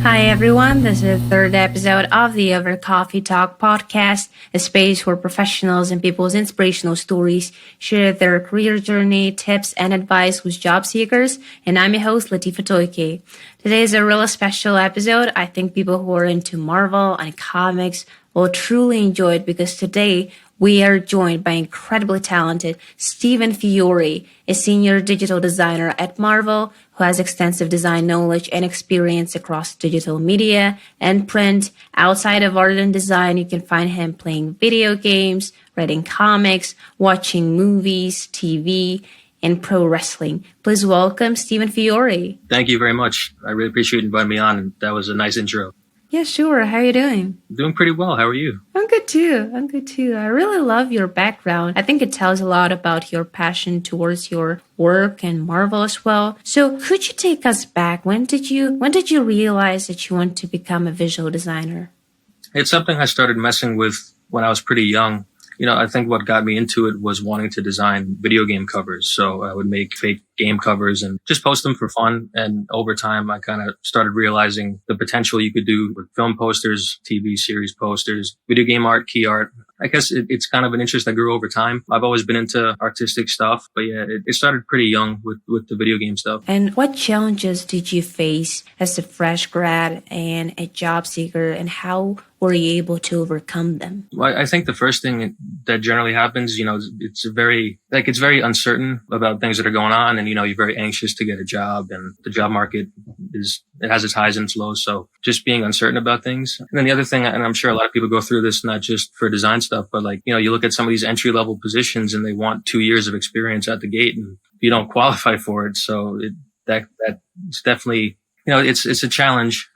Hi everyone, this is the third episode of the Over Coffee Talk podcast, a space where professionals and people's inspirational stories share their career journey, tips, and advice with job seekers. And I'm your host, Latifa Toike. Today is a really special episode. I think people who are into Marvel and comics will truly enjoy it because today we are joined by incredibly talented Fiore, a senior digital designer at Marvel who has extensive design knowledge and experience across digital media and print. Outside of art and design, you can find him playing video games, writing comics, watching movies, TV, and pro wrestling. Please welcome Fiore. Thank you very much. I really appreciate you inviting me on, and that was a nice intro. Yeah, sure. How are you doing? Doing pretty well. How are you? I'm good too. I really love your background. I think it tells a lot about your passion towards your work and Marvel as well. So could you take us back? When did you realize that you want to become a visual designer? It's something I started messing with when I was pretty young. I think what got me into it was wanting to design video game covers. So I would make fake game covers and just post them for fun. And over time, I kind of started realizing the potential you could do with film posters, TV series posters, video game art, key art. I guess it's kind of an interest that grew over time. I've always been into artistic stuff, but yeah, it started pretty young with the video game stuff. And what challenges did you face as a fresh grad and a job seeker, and how were you able to overcome them? Well, I think the first thing that generally happens, it's very uncertain about things that are going on, and you're very anxious to get a job, and the job market it has its highs and its lows. So just being uncertain about things. And then the other thing, and I'm sure a lot of people go through this, not just for design stuff, but you look at some of these entry level positions and they want 2 years of experience at the gate, and you don't qualify for it. So that's definitely, it's a challenge,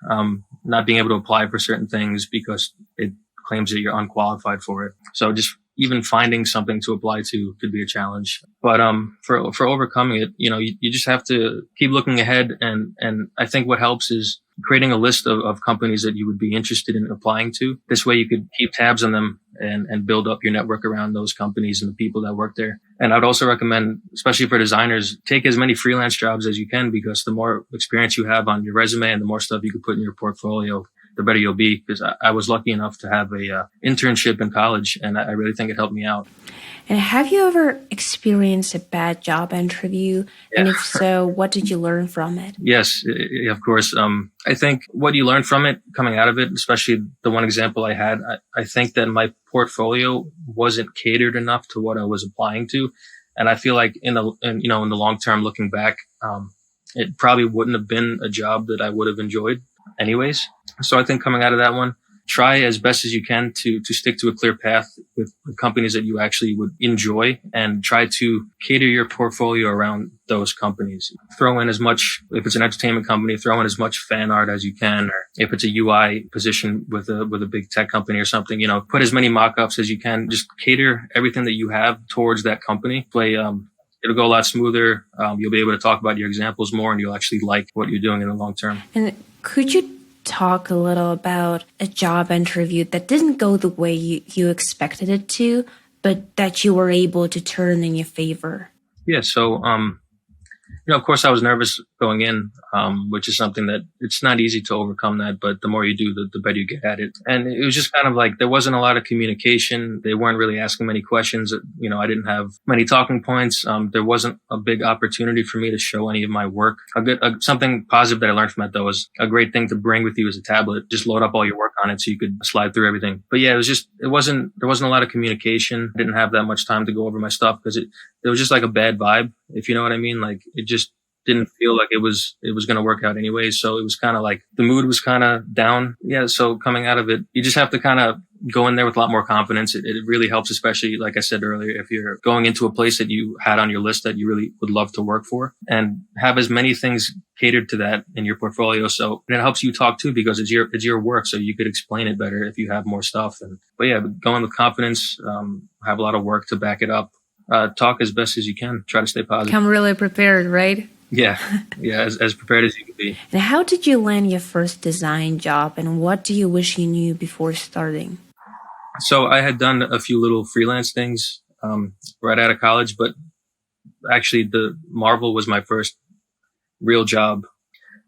not being able to apply for certain things because it claims that you're unqualified for it. So just even finding something to apply to could be a challenge. But for overcoming it, you just have to keep looking ahead. And I think what helps is creating a list of companies that you would be interested in applying to. This way you could keep tabs on them and build up your network around those companies and the people that work there. And I'd also recommend, especially for designers, take as many freelance jobs as you can, because the more experience you have on your resume and the more stuff you can put in your portfolio, the better you'll be. Because I was lucky enough to have a internship in college, and I really think it helped me out. And have you ever experienced a bad job interview? Yeah. And if so, what did you learn from it? Yes, of course. I think what you learn from it, coming out of it, especially the one example I had, I think that my portfolio wasn't catered enough to what I was applying to. And I feel like in the long term, looking back, it probably wouldn't have been a job that I would have enjoyed anyways. So I think coming out of that one, try as best as you can to stick to a clear path with companies that you actually would enjoy, and try to cater your portfolio around those companies. Throw in as much, if it's an entertainment company, throw in as much fan art as you can, or if it's a UI position with a big tech company or something, put as many mock-ups as you can. Just cater everything that you have towards that company. It'll go a lot smoother. You'll be able to talk about your examples more, and you'll actually like what you're doing in the long term. And could you talk a little about a job interview that didn't go the way you expected it to, but that you were able to turn in your favor? Yeah. So, of course, I was nervous going in, which is something that it's not easy to overcome that, but the more you do, the better you get at it. And it was just kind of like there wasn't a lot of communication. They weren't really asking many questions. I didn't have many talking points. There wasn't a big opportunity for me to show any of my work. Something positive that I learned from that, though, is a great thing to bring with you as a tablet. Just load up all your work on it so you could slide through everything. But yeah, there wasn't a lot of communication. I didn't have that much time to go over my stuff because it was just like a bad vibe, if you know what I mean. Like it just didn't feel like it was going to work out anyway. So it was kind of like the mood was kind of down. Yeah. So coming out of it, you just have to kind of go in there with a lot more confidence. It really helps, especially like I said earlier, if you're going into a place that you had on your list that you really would love to work for, and have as many things catered to that in your portfolio. So and it helps you talk too, because it's your work. So you could explain it better if you have more stuff. But yeah, go in with confidence, have a lot of work to back it up. Talk as best as you can. Try to stay positive. Come really prepared, right? Yeah, as prepared as you can be. And how did you land your first design job, and what do you wish you knew before starting? So I had done a few little freelance things right out of college, but actually the Marvel was my first real job.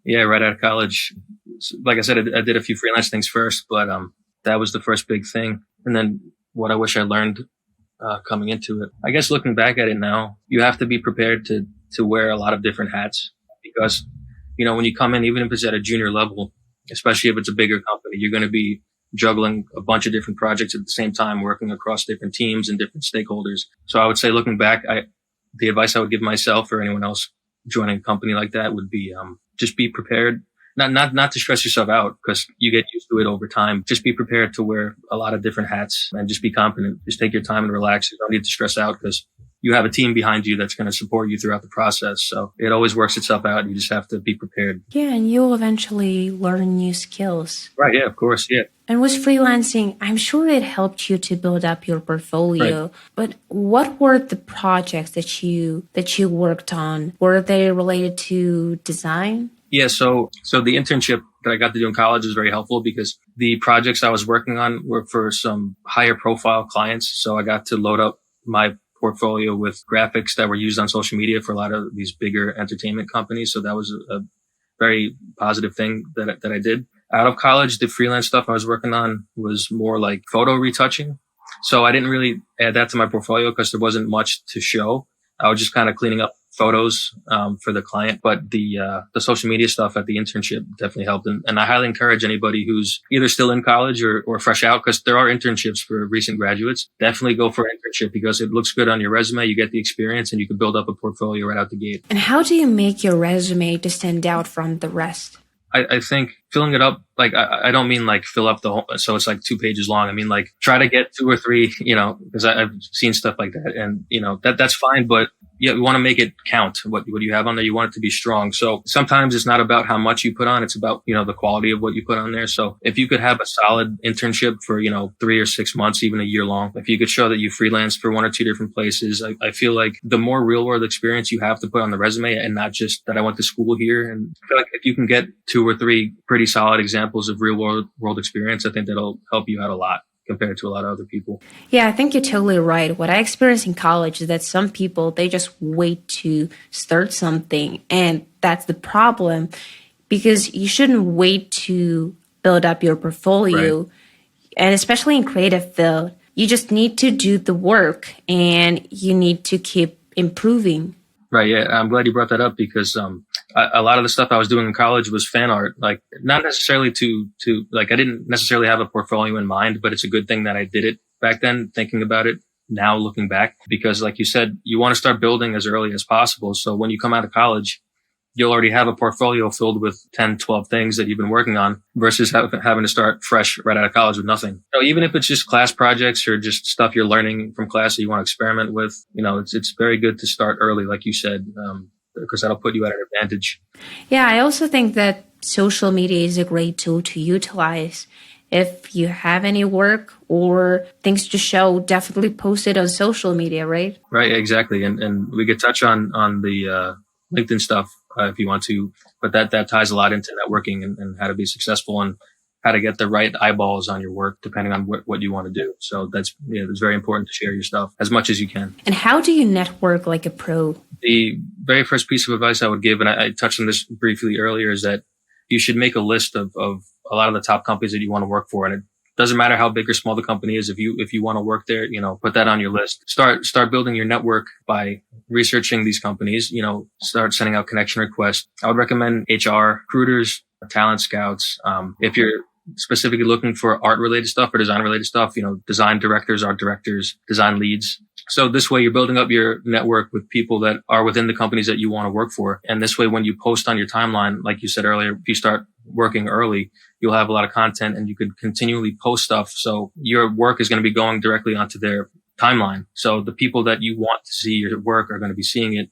Yeah, right out of college. like I said, I did a few freelance things first, but that was the first big thing. And then what I wish I learned coming into it, I guess looking back at it now, you have to be prepared to wear a lot of different hats because, when you come in, even if it's at a junior level, especially if it's a bigger company, you're going to be juggling a bunch of different projects at the same time, working across different teams and different stakeholders. So I would say looking back, the advice I would give myself or anyone else joining a company like that would be, just be prepared. Not to stress yourself out because you get used to it over time. Just be prepared to wear a lot of different hats and just be confident. Just take your time and relax. You don't need to stress out because you have a team behind you that's going to support you throughout the process. So it always works itself out. You just have to be prepared. Yeah, and you'll eventually learn new skills. Right. Yeah, of course. Yeah. And with freelancing, I'm sure it helped you to build up your portfolio. Right. But what were the projects that you worked on? Were they related to design? Yeah, so the internship that I got to do in college was very helpful because the projects I was working on were for some higher profile clients. So I got to load up my portfolio with graphics that were used on social media for a lot of these bigger entertainment companies. So that was a very positive thing that I did. Out of college, the freelance stuff I was working on was more like photo retouching. So I didn't really add that to my portfolio because there wasn't much to show. I was just kind of cleaning up photos for the client, but the social media stuff at the internship definitely helped. And I highly encourage anybody who's either still in college or fresh out, because there are internships for recent graduates. Definitely go for an internship because it looks good on your resume. You get the experience and you can build up a portfolio right out the gate. And how do you make your resume to stand out from the rest? I think filling it up, like, I don't mean like fill up the whole, so it's like 2 pages long. I mean, like, try to get 2 or 3, because I've seen stuff like that, and, that's fine, but you want to make it count. What you have on there, you want it to be strong. So sometimes it's not about how much you put on. It's about, the quality of what you put on there. So if you could have a solid internship for, 3 or 6 months, even a year long, if you could show that you freelanced for 1 or 2 different places, I feel like the more real world experience you have to put on the resume and not just that I went to school here. And I feel like if you can get 2 or 3 pretty solid examples of real world experience, I think that'll help you out a lot compared to a lot of other people. Yeah, I think you're totally right. What I experienced in college is that some people, they just wait to start something. And that's the problem, because you shouldn't wait to build up your portfolio. Right. And especially in creative field, you just need to do the work and you need to keep improving. Right. Yeah. I'm glad you brought that up because, a lot of the stuff I was doing in college was fan art, like not necessarily to like, I didn't necessarily have a portfolio in mind, but it's a good thing that I did it back then, thinking about it now, looking back, because like you said, you want to start building as early as possible. So when you come out of college, you'll already have a portfolio filled with 10, 12 things that you've been working on versus having to start fresh right out of college with nothing. So even if it's just class projects or just stuff you're learning from class that you want to experiment with, it's very good to start early, like you said, because that'll put you at an advantage. Yeah, I also think that social media is a great tool to utilize. If you have any work or things to show, definitely post it on social media, right? Right, exactly. And we could touch on the LinkedIn stuff if you want to, but that ties a lot into networking and how to be successful and how to get the right eyeballs on your work, depending on what you want to do. So it's very important to share your stuff as much as you can. And how do you network like a pro? The very first piece of advice I would give, and I touched on this briefly earlier, is that you should make a list of a lot of the top companies that you want to work for. And it doesn't matter how big or small the company is. If you want to work there, put that on your list. Start building your network by researching these companies, start sending out connection requests. I would recommend HR, recruiters, talent scouts. If you're specifically looking for art related stuff or design related stuff, design directors, art directors, design leads. So this way you're building up your network with people that are within the companies that you want to work for. And this way, when you post on your timeline, like you said earlier, if you start working early, you'll have a lot of content and you could continually post stuff. So your work is going to be going directly onto their timeline. So the people that you want to see your work are going to be seeing it.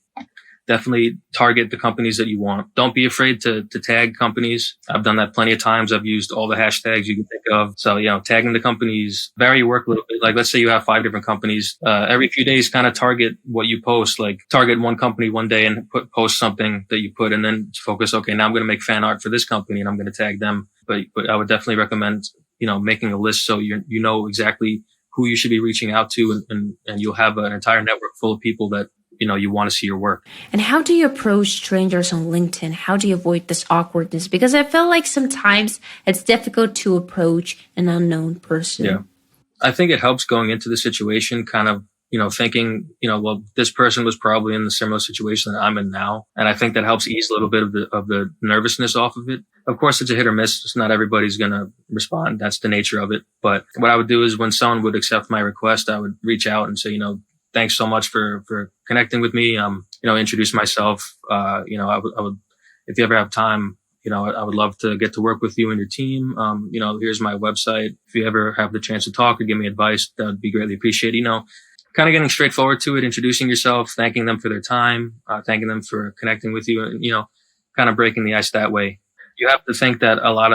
Definitely target the companies that you want. Don't be afraid to tag companies. I've done that plenty of times. I've used all the hashtags you can think of. So, tagging the companies, vary your work a little bit. Like, let's say you have 5 different companies. Every few days, kind of target what you post, like target one company one day and post something that you put, and then focus, okay, now I'm going to make fan art for this company and I'm going to tag them. But I would definitely recommend, making a list so you know exactly who you should be reaching out to, and you'll have an entire network full of people that you want to see your work. And how do you approach strangers on LinkedIn? How do you avoid this awkwardness? Because I feel like sometimes it's difficult to approach an unknown person. Yeah. I think it helps going into the situation kind of, thinking, well, this person was probably in the similar situation that I'm in now. And I think that helps ease a little bit of the nervousness off of it. Of course, it's a hit or miss. It's not everybody's going to respond. That's the nature of it. But what I would do is when someone would accept my request, I would reach out and say, thanks so much for connecting with me. Introduce myself. I would, if you ever have time, I would love to get to work with you and your team. Here's my website. If you ever have the chance to talk or give me advice, that would be greatly appreciated. Kind of getting straightforward to it, introducing yourself, thanking them for their time, thanking them for connecting with you, and, kind of breaking the ice that way. You have to think that a lot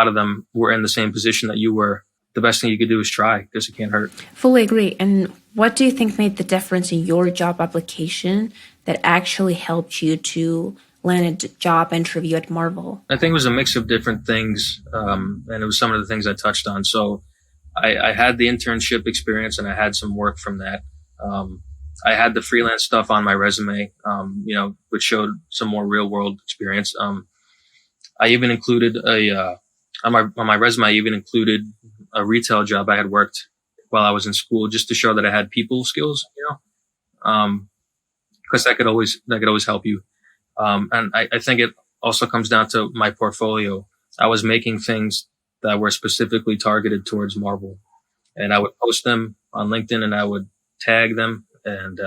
of them were in the same position that you were. The best thing you could do is try, because it can't hurt. Fully agree. And what do you think made the difference in your job application that actually helped you to land a job interview at Marvel? I think it was a mix of different things, and it was some of the things I touched on. So I had the internship experience, and I had some work from that. I had the freelance stuff on my resume, which showed some more real world experience. I even included on my resume, I even included a retail job I had worked while I was in school, just to show that I had people skills, because that could always help you. And I think it also comes down to my portfolio. I was making things that were specifically targeted towards Marvel, and I would post them on LinkedIn, and I would tag them, and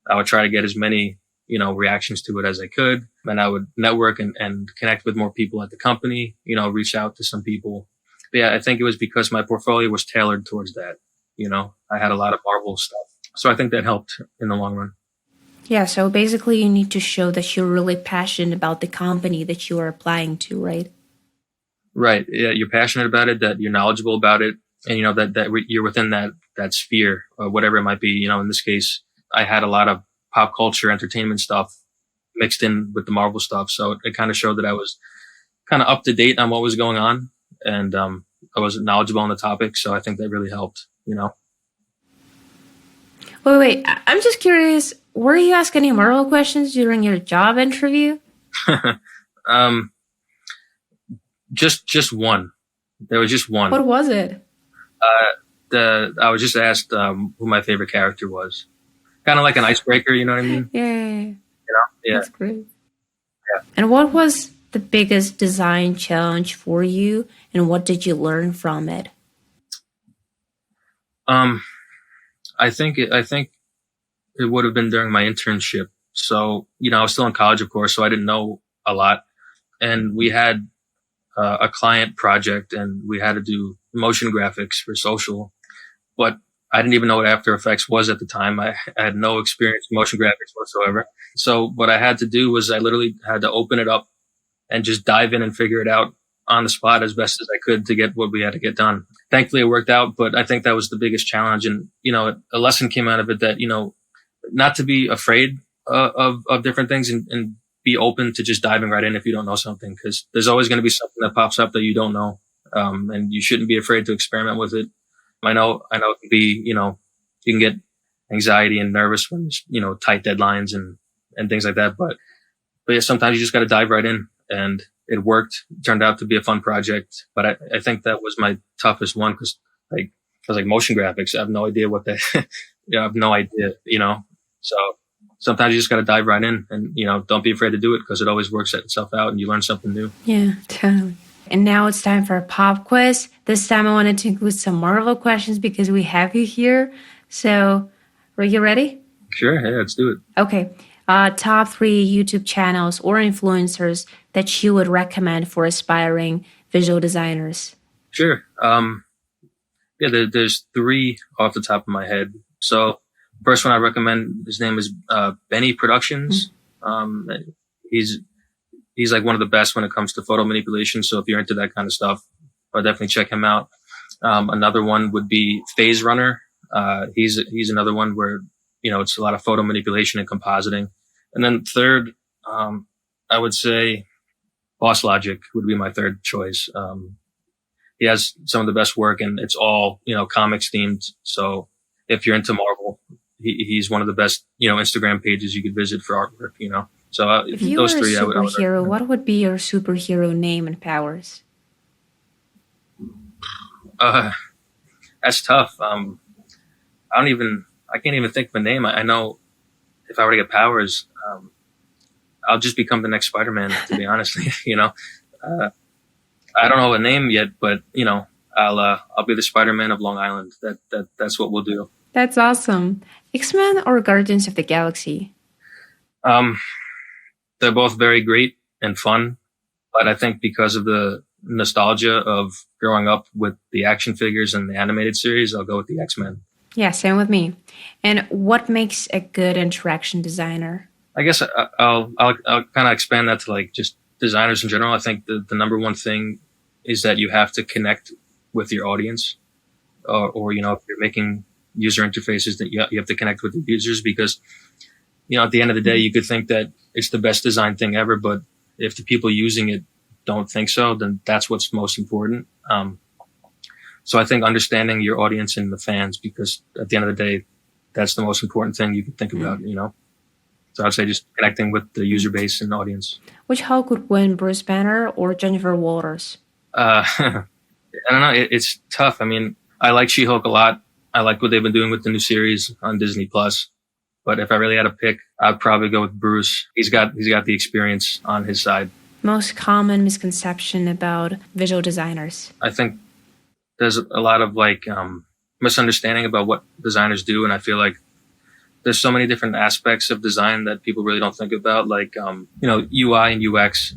I would try to get as many, reactions to it as I could. And I would network and connect with more people at the company, reach out to some people. But yeah, I think it was because my portfolio was tailored towards that. I had a lot of Marvel stuff. So I think that helped in the long run. Yeah, so basically you need to show that you're really passionate about the company that you are applying to, right? Right. Yeah, you're passionate about it, that you're knowledgeable about it, and that you're within that sphere, or whatever it might be. In this case, I had a lot of pop culture, entertainment stuff mixed in with the Marvel stuff, so it kind of showed that I was kind of up to date on what was going on, and I was knowledgeable on the topic. So I think that really helped. Wait. I'm just curious. Were you asked any Marvel questions during your job interview? Just one. There was just one. What was it? I was just asked who my favorite character was. Kind of like an icebreaker, you know what I mean? Yeah. Yeah. That's great. Yeah. And what was the biggest design challenge for you, and what did you learn from it? I think it would have been during my internship. So, I was still in college, of course, so I didn't know a lot. And we had a client project, and we had to do motion graphics for social, but I didn't even know what After Effects was at the time. I had no experience in motion graphics whatsoever. So what I had to do was I literally had to open it up and just dive in and figure it out on the spot as best as I could to get what we had to get done. Thankfully, it worked out, but I think that was the biggest challenge. And, a lesson came out of it that, not to be afraid of different things, and be open to just diving right in if you don't know something, because there's always going to be something that pops up that you don't know. And you shouldn't be afraid to experiment with it. I know it can be, you can get anxiety and nervous when there's, tight deadlines and things like that. But yeah, sometimes you just got to dive right in, and it worked. It turned out to be a fun project. But I think that was my toughest one, because I was like, motion graphics, I have no idea what that, I have no idea, so sometimes you just got to dive right in, and, don't be afraid to do it, because it always works itself out and you learn something new. Yeah, totally. And now it's time for a pop quiz. This time I wanted to include some Marvel questions because we have you here. So, are you ready? Sure. Yeah, let's do it. Okay. Top 3 YouTube channels or influencers that you would recommend for aspiring visual designers. Sure. There's 3 off the top of my head. So, first one I recommend, his name is Benny Productions. Mm-hmm. He's like one of the best when it comes to photo manipulation. So if you're into that kind of stuff, I'll definitely check him out. Another one would be Phase Runner. He's another one where, it's a lot of photo manipulation and compositing. And then third, I would say Boss Logic would be my third choice. He has some of the best work, and it's all, comics themed. So if you're into Marvel, he's one of the best, Instagram pages you could visit for artwork. So If you those were a three, I would superhero, recommend. what would be your superhero name and powers? Uh, that's tough. I can't even think of a name. I know if I were to get powers, I'll just become the next Spider-Man, to be honest. uh, I don't know a name yet, but I'll be the Spider-Man of Long Island. That's what we'll do. That's awesome. X-Men or Guardians of the Galaxy? Um, they're both very great and fun, but I think because of the nostalgia of growing up with the action figures and the animated series, I'll go with the X-Men. Yeah, same with me. And what makes a good interaction designer? I guess I'll kind of expand that to like just designers in general. I think the number one thing is that you have to connect with your audience, or if you're making user interfaces, that you have to connect with the users, because at the end of the day, you could think that it's the best design thing ever, but if the people using it don't think so, then that's what's most important. So I think understanding your audience and the fans, because at the end of the day, that's the most important thing you can think about. So I'd say just connecting with the user base and audience. Which Hulk would win, Bruce Banner or Jennifer Walters? I don't know. It's tough. I mean, I like She-Hulk a lot. I like what they've been doing with the new series on Disney Plus. But if I really had to pick, I'd probably go with Bruce. He's got the experience on his side. Most common misconception about visual designers? I think there's a lot of misunderstanding about what designers do, and I feel like there's so many different aspects of design that people really don't think about, like UI and UX,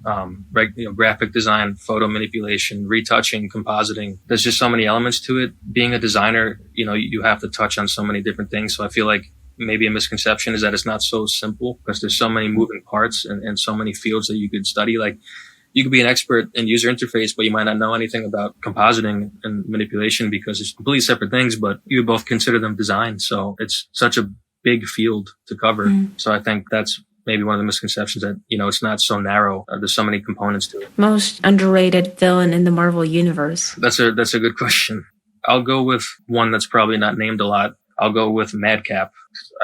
graphic design, photo manipulation, retouching, compositing. There's just so many elements to it. Being a designer, you have to touch on so many different things. So I feel like maybe a misconception is that it's not so simple, because there's so many moving parts and so many fields that you could study. Like, you could be an expert in user interface, but you might not know anything about compositing and manipulation, because it's completely separate things, but you both consider them design. So it's such a big field to cover. So I think that's maybe one of the misconceptions, that, it's not so narrow. There's so many components to it. Most underrated villain in the Marvel Universe? That's a good question. I'll go with one that's probably not named a lot. I'll go with Madcap.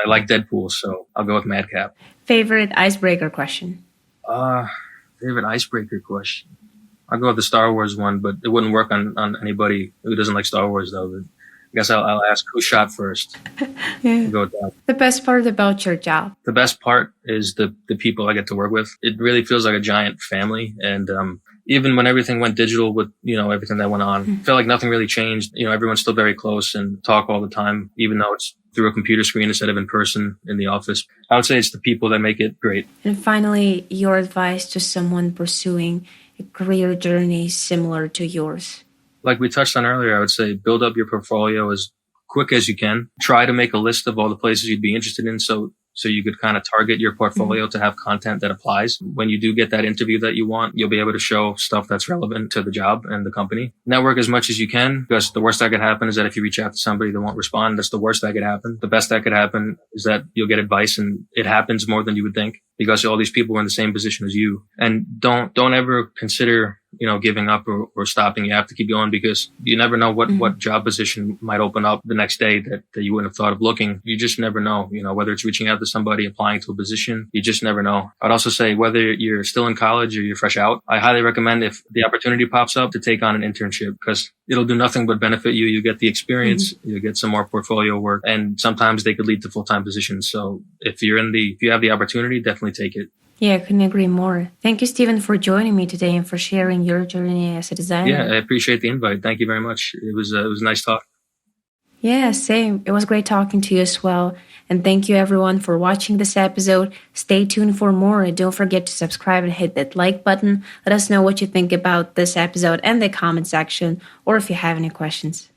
I like Deadpool, so I'll go with Madcap. Favorite icebreaker question? Favorite icebreaker question. I'll go with the Star Wars one, but it wouldn't work on anybody who doesn't like Star Wars, though. But I guess I'll ask who shot first. Yeah. I'll go with that. The best part about your job? The best part is the people I get to work with. It really feels like a giant family. And even when everything went digital with, everything that went on, I felt like nothing really changed. Everyone's still very close and talk all the time, even though it's through a computer screen instead of in person in the office. I would say it's the people that make it great. And finally, your advice to someone pursuing a career journey similar to yours? Like we touched on earlier, I would say build up your portfolio as quick as you can. Try to make a list of all the places you'd be interested in, so you could kind of target your portfolio to have content that applies. When you do get that interview that you want, you'll be able to show stuff that's relevant to the job and the company. Network as much as you can, because the worst that could happen is that if you reach out to somebody, they won't respond. That's the worst that could happen. The best that could happen is that you'll get advice, and it happens more than you would think, because all these people are in the same position as you. And don't ever consider, giving up or stopping. You have to keep going, because you never know what job position might open up the next day that you wouldn't have thought of looking. You just never know, whether it's reaching out to somebody, applying to a position, you just never know. I'd also say whether you're still in college or you're fresh out, I highly recommend, if the opportunity pops up, to take on an internship, because it'll do nothing but benefit you. You get the experience, you get some more portfolio work, and sometimes they could lead to full-time positions. So if you have the opportunity, definitely take it. Yeah, I couldn't agree more. Thank you, Stephen, for joining me today and for sharing your journey as a designer. Yeah, I appreciate the invite. Thank you very much. It was a nice talk. Yeah, same. It was great talking to you as well. And thank you, everyone, for watching this episode. Stay tuned for more. And don't forget to subscribe and hit that like button. Let us know what you think about this episode in the comment section, or if you have any questions.